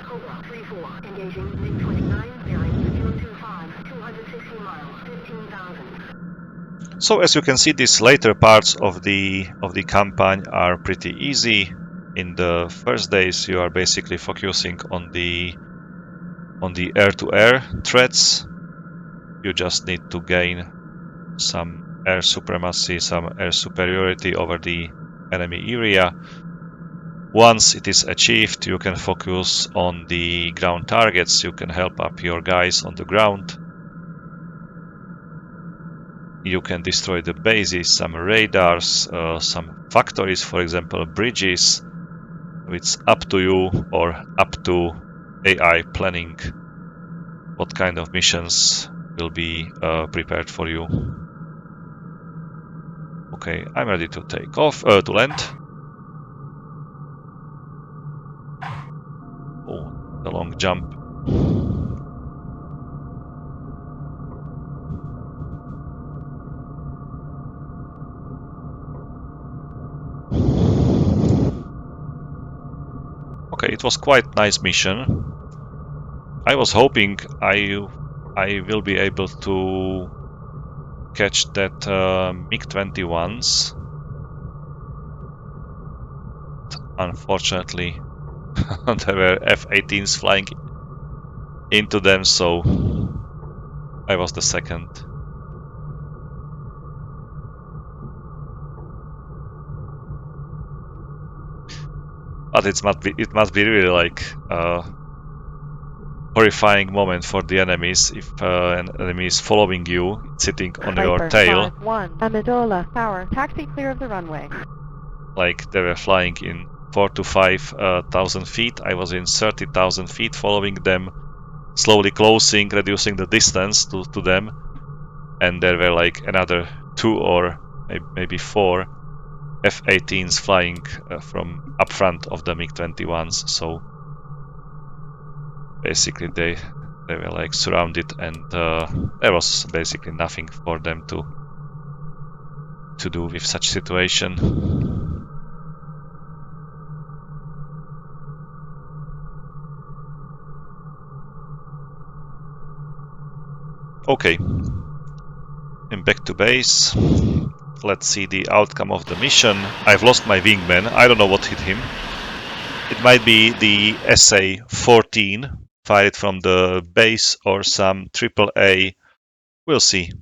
Cobra 3-4, engaging MiG-29, bearing 025, 260 miles, 15,000. So as you can see, these later parts of the campaign are pretty easy. In the first days, you are basically focusing on the air-to-air threats. You just need to gain some air supremacy, some air superiority over the enemy area. Once it is achieved, you can focus on the ground targets. You can help up your guys on the ground. You can destroy the bases, some radars, some factories, for example, bridges. It's up to you or up to AI planning what kind of missions will be prepared for you. Okay, I'm ready to take off, to land. Oh, the long jump. Okay, it was quite nice mission. I was hoping I will be able to catch that MiG-21s. Unfortunately, there were F-18s flying into them, so I was the second. But it must be really like a horrifying moment for the enemies if an enemy is following you, sitting on your Viper tail. 5-1. Amendola, power, taxi clear of the runway. Like they were flying in 4,000 to 5,000 feet. I was in 30,000 feet following them, slowly closing, reducing the distance to them. And there were like another 2 or maybe 4 F-18s flying from up front of the MiG-21s. So basically they were like surrounded, and there was basically nothing for them to do with such situation. Okay, I'm back to base. Let's see the outcome of the mission. I've lost my wingman. I don't know what hit him. It might be the SA-14 fired from the base or some AAA. We'll see.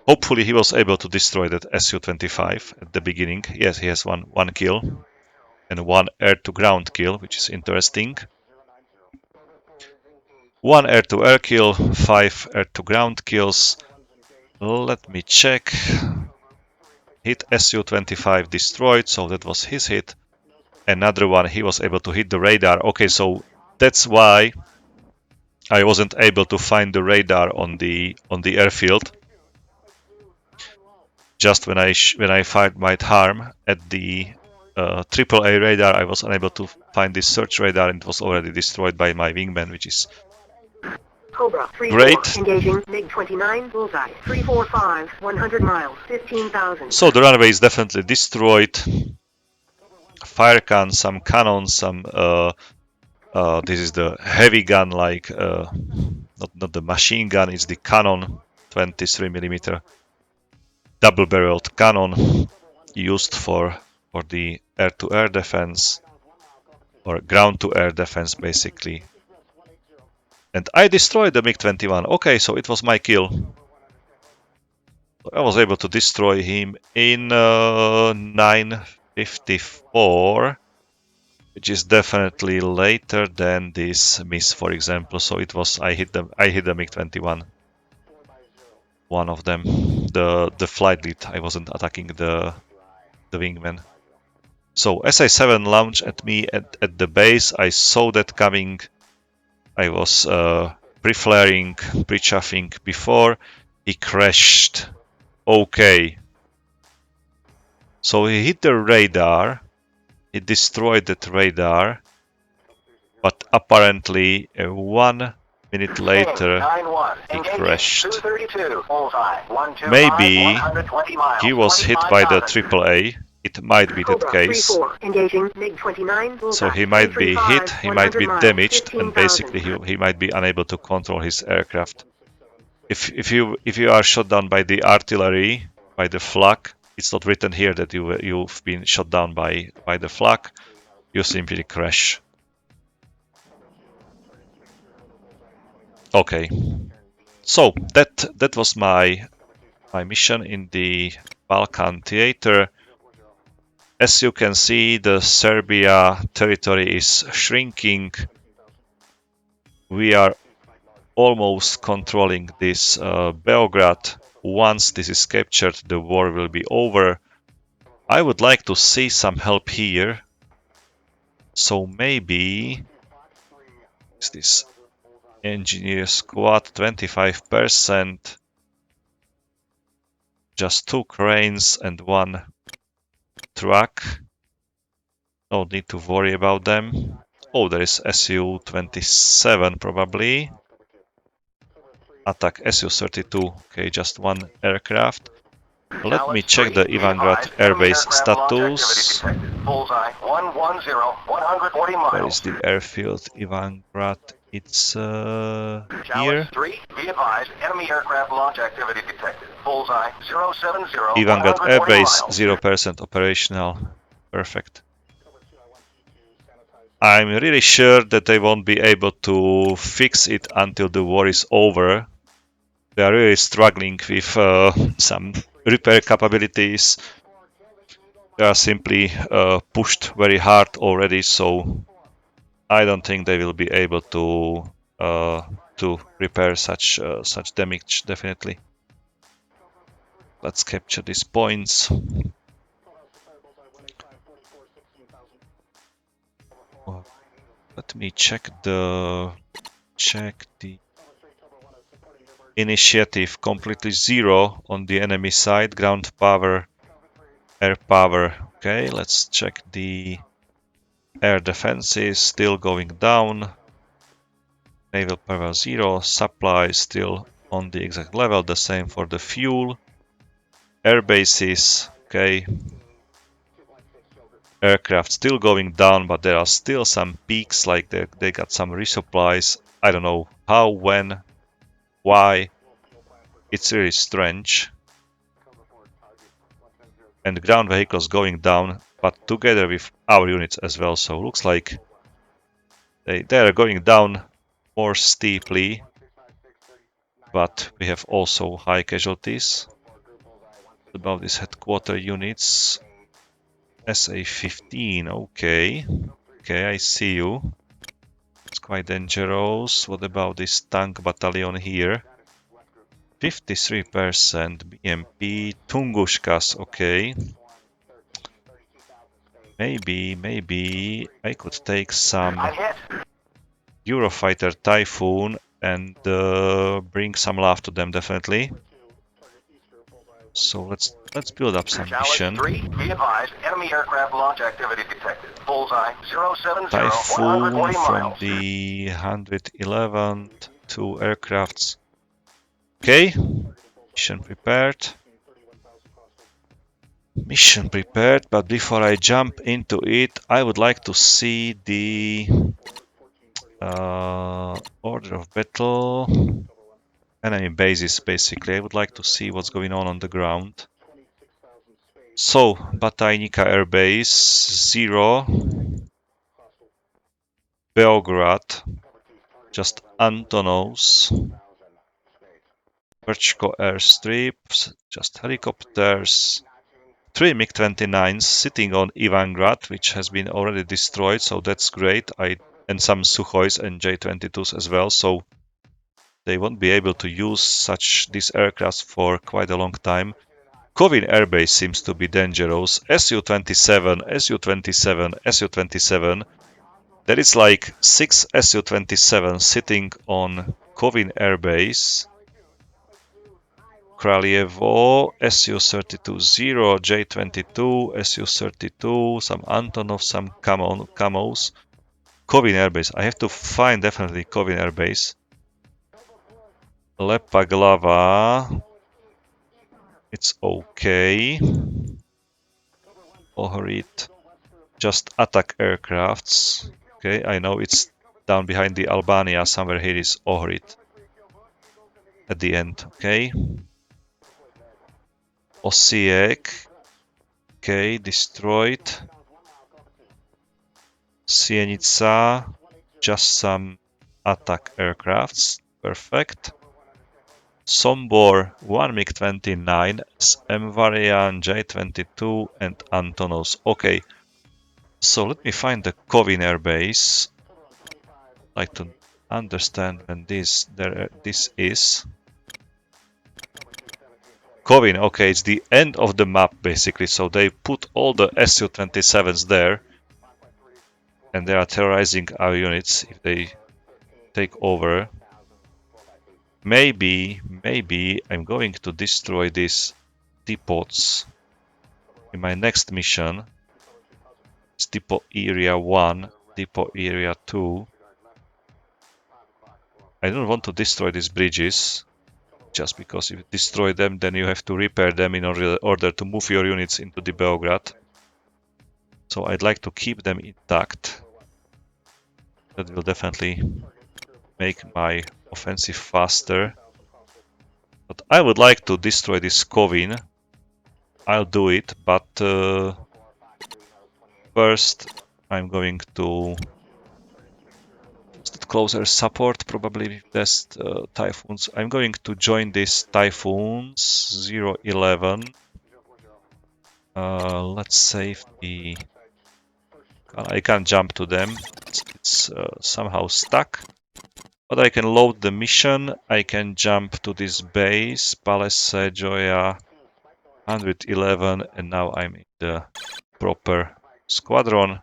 Hopefully he was able to destroy that Su-25 at the beginning. Yes, he has one kill and 1 air-to-ground kill, which is interesting. 1 air-to-air kill, 5 air-to-ground kills. Let me check. Hit Su-25 destroyed, so that was his hit. Another one, he was able to hit the radar. Okay, so that's why I wasn't able to find the radar on the airfield. Just when I fired my harm at the AAA radar, I was unable to find this search radar, and it was already destroyed by my wingman, which is Cobra 3-4, great. engaging MiG-29, bullseye, 345, 100 miles, 15,000. So the runway is definitely destroyed. Fire can, some cannons, some this is the heavy gun, like not the machine gun, it's the cannon, 23mm double-barreled cannon used for the air-to-air defense. or ground-to-air defense, basically. And I destroyed the MiG-21. Okay, so it was my kill. I was able to destroy him in 9:54, which is definitely later than this miss, for example. So it was I hit the MiG-21. One of them, the flight lead. I wasn't attacking the wingman. So SA-7 launched at me at the base. I saw that coming. I was pre-flaring, pre-chaffing before. He crashed. Okay. So he hit the radar. He destroyed that radar. But apparently 1 minute later he crashed. Maybe he was hit by the AAA. It might be that case. So he might be hit, he might be damaged, and basically he might be unable to control his aircraft. If you are shot down by the artillery, by the flak, it's not written here that you've been shot down by the flak. You simply crash. Okay, so that was my mission in the Balkan theater. As you can see, the Serbia territory is shrinking. We are almost controlling this Belgrade. Once this is captured, the war will be over. I would like to see some help here. So maybe is this engineer squad 25%, just 2 cranes and 1 truck. No need to worry about them. Oh, there is Su-27 probably. Attack Su-32. Okay, just 1 aircraft. Let me check the Ivangrad airbase status. Where is the airfield? Ivangrad. It's here. Ivangrad airbase 0% operational. Perfect. I'm really sure that they won't be able to fix it until the war is over. They are really struggling with some repair capabilities. They are simply pushed very hard already, so I don't think they will be able to repair such damage. Definitely. Let's capture these points. Let me check the initiative. Completely 0 on the enemy side. Ground power, air power. Okay, let's check the air defenses. Still going down. Naval power 0. Supply still on the exact level. The same for the fuel. Air bases. Okay. Aircraft still going down, but there are still some peaks, like they got some resupplies. I don't know how, when, why. It's really strange. And ground vehicles going down, but together with our units as well. So looks like they are going down more steeply, but we have also high casualties. About these headquarter units. SA-15, okay. Okay, I see you. It's quite dangerous. What about this tank battalion here? 53% BMP, Tungushkas, okay. Maybe I could take some Eurofighter Typhoon and bring some love to them, definitely. So let's build up some mission. Typhoon from the 111th, 2 aircrafts. Okay, mission prepared. Mission prepared, but before I jump into it, I would like to see the order of battle. Enemy bases, basically. I would like to see what's going on the ground. So, Bataynica Air Base 0. Beograd, just Antonovs, Verchko airstrips, just helicopters, 3 MiG-29s sitting on Ivangrad, which has been already destroyed, so that's great. And some Sukhois and J-22s as well, so they won't be able to use these aircrafts for quite a long time. Kovin Air Base seems to be dangerous. Su-27, Su-27, Su-27. There is like 6 Su-27 sitting on Kovin Air Base. Kraljevo, Su-32-0, J-22, Su-32, some Antonov, some Camos. Kovin Air Base. I have to find definitely Kovin Air Base. Lepaglava. It's okay. Ohrid. Just attack aircrafts. Okay, I know it's down behind the Albania. Somewhere here is Ohrid. At the end, okay. Osijek. Okay, destroyed. Sienica. Just some attack aircrafts. Perfect. Sombor, 1 MiG-29, M variant, J-22 and Antonovs. Okay, so let me find the Kovin Air Base. I'd like to understand when this is. Kovin, okay, it's the end of the map basically, so they put all the Su-27s there and they are terrorizing our units if they take over. Maybe I'm going to destroy these depots in my next mission. It's Depot Area 1, Depot Area 2. I don't want to destroy these bridges, just because if you destroy them, then you have to repair them in order to move your units into the Beograd. So I'd like to keep them intact. That will definitely make my offensive faster. But I would like to destroy this Kovin. I'll do it, but first I'm going to closer support, probably with best Typhoons. I'm going to join this Typhoons 011. Let's save the... I can't jump to them. It's somehow stuck. But I can load the mission. I can jump to this base, Palese, Joya, 111, and now I'm in the proper squadron.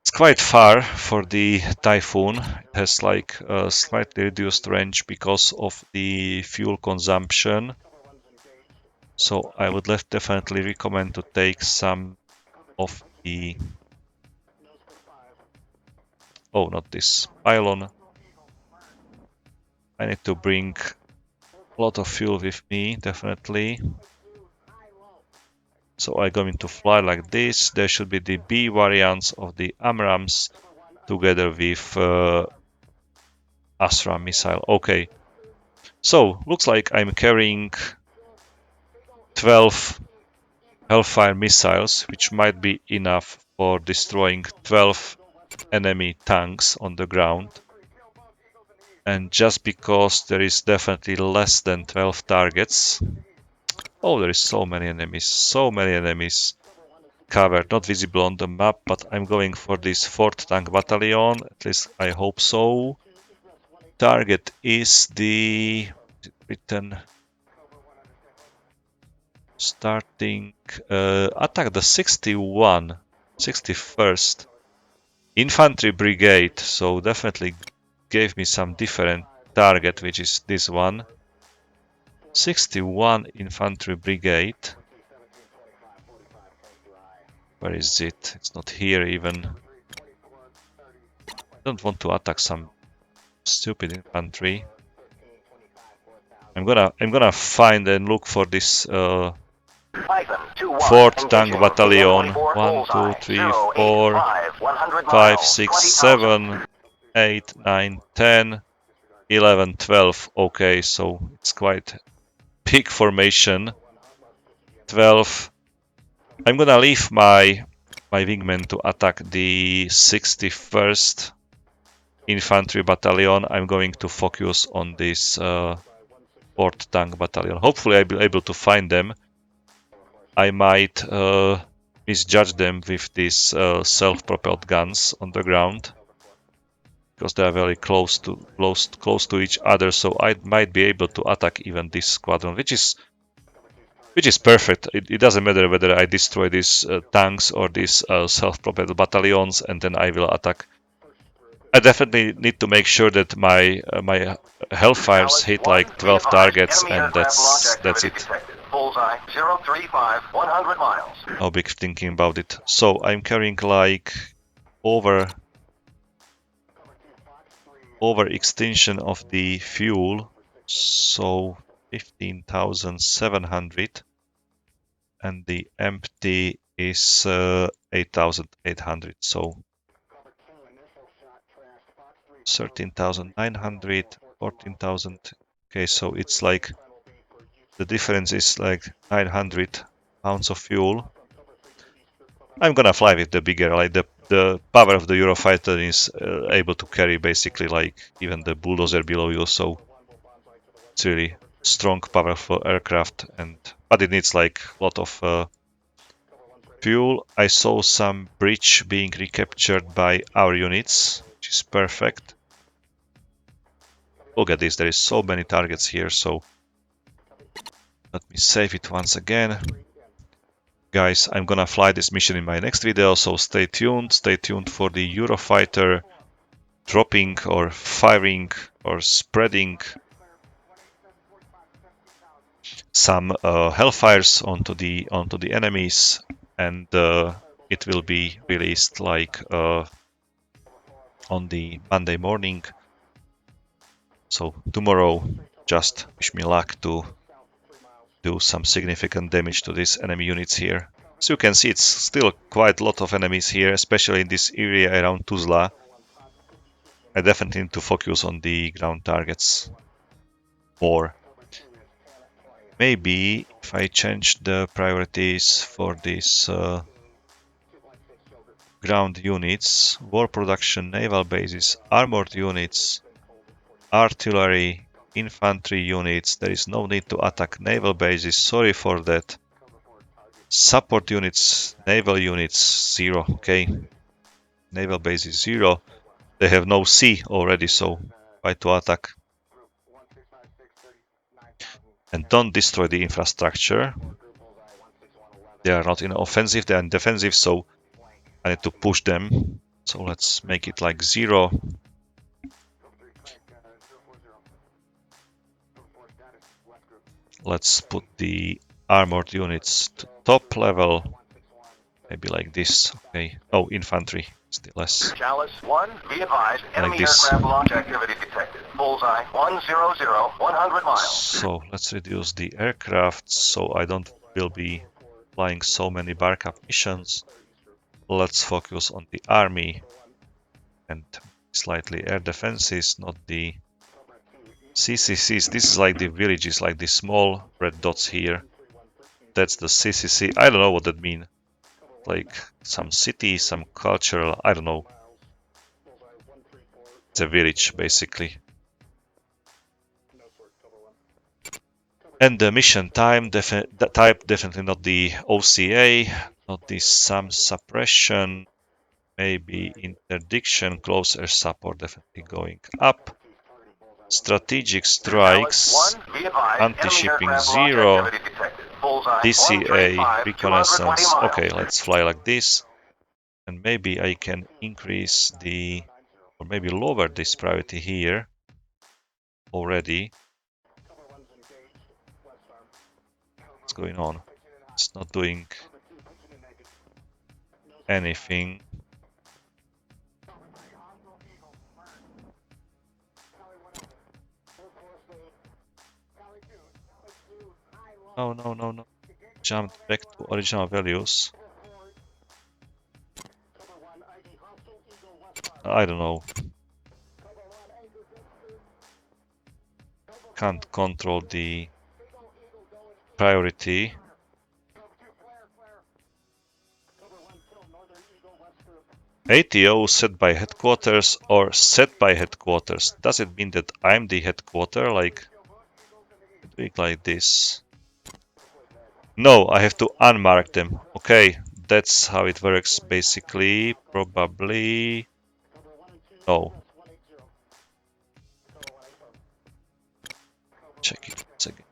It's quite far for the Typhoon. It has like a slightly reduced range because of the fuel consumption. So I would definitely recommend to take some of the... Oh, not this pylon. I need to bring a lot of fuel with me, definitely. So I'm going to fly like this. There should be the B variants of the AMRAAMs together with Astra missile. Okay. So, looks like I'm carrying 12 Hellfire missiles, which might be enough for destroying 12 enemy tanks on the ground. And just because there is definitely less than 12 targets... Oh, there is so many enemies covered, not visible on the map, but I'm going for this 4th Tank Battalion, at least I hope so. Target is the... written... starting... attack the 61st Infantry Brigade, so definitely gave me some different target, which is this one. 61 Infantry Brigade. Where is it? It's not here even. I don't want to attack some stupid infantry. I'm gonna find and look for this 4th Tank Battalion. 1, 2, 3, 4, 5, 6, 7, 8, 9, 10, 11, 12. Okay, so it's quite big formation. 12. I'm gonna leave my my wingmen to attack the 61st Infantry Battalion. I'm going to focus on this 4th Tank Battalion. Hopefully I'll be able to find them. I might misjudge them with these self-propelled guns on the ground, because they are very close to each other, so I might be able to attack even this squadron, which is perfect. It doesn't matter whether I destroy these tanks or these self-propelled battalions, and then I will attack. I definitely need to make sure that my Hellfires hit like 12 targets, and that's it. Bullseye 035, 100 miles. No big thinking about it. So I'm carrying like over extension of the fuel, so 15,700, and the empty is 8,800, so 13,900, 14,000. Okay, so it's like the difference is like 900 pounds of fuel. I'm gonna fly with the bigger, like the power of the Eurofighter is able to carry basically like even the bulldozer below you, so it's really strong, powerful aircraft, but it needs like a lot of fuel. I saw some bridge being recaptured by our units, which is perfect. Look at this, there is so many targets here, so let me save it once again. Guys, I'm gonna fly this mission in my next video, so stay tuned. Stay tuned for the Eurofighter dropping or firing or spreading some Hellfires onto the enemies, and it will be released like on the Monday morning. So tomorrow, just wish me luck to do some significant damage to these enemy units here. So you can see it's still quite a lot of enemies here, especially in this area around Tuzla. I definitely need to focus on the ground targets more. Maybe if I change the priorities for these ground units, war production, naval bases, armored units, artillery, infantry units, there is no need to attack naval bases, sorry for that. Support units, naval units, 0, okay. Naval bases 0. They have no sea already, so why to attack? And don't destroy the infrastructure. They are not in offensive, they are in defensive, so I need to push them. So let's make it like 0. Let's put the armored units to top level. Maybe like this. Okay. Oh, infantry. Still less. Chalice 1, be advised, enemy Like this. aircraft launch activity detected. Bullseye 100, 100 miles. So let's reduce the aircraft so I don't will be flying so many backup missions. Let's focus on the army and slightly air defenses, not the CCCs. This is like the villages, like the small red dots here. That's the CCC. I don't know what that means. Like some city, some cultural, I don't know. It's a village, basically. And the mission type, definitely not the OCA, not the SAM suppression, maybe interdiction, close air support definitely going up. Strategic strikes, anti-shipping 0, DCA, reconnaissance. Okay, let's fly like this. And maybe I can increase the, or maybe lower this priority here already. What's going on? It's not doing anything. No. Jumped back to original values. I don't know. Can't control the priority. ATO set by headquarters or set by headquarters. Does it mean that I'm the headquarter? Like, do it like this. No, I have to unmark them. Okay, that's how it works basically. Probably. No. Check it once again.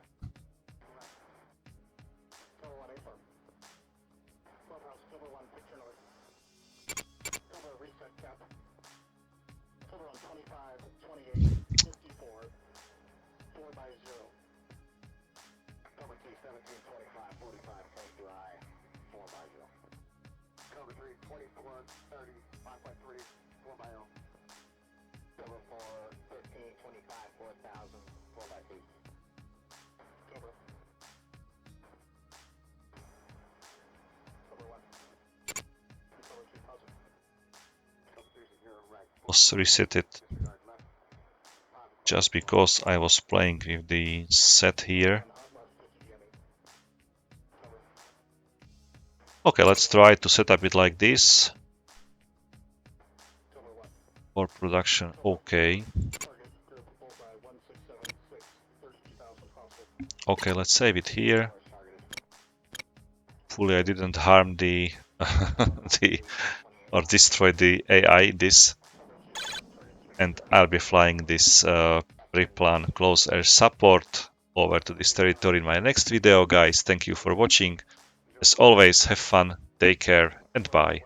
Was reset it just because I was playing with the set here. Okay, let's try to set up it like this. For production, okay. Okay, let's save it here. Hopefully I didn't harm the, or destroy the AI this. And I'll be flying this pre-plan close air support over to this territory in my next video, guys. Thank you for watching. As always, have fun, take care, and bye.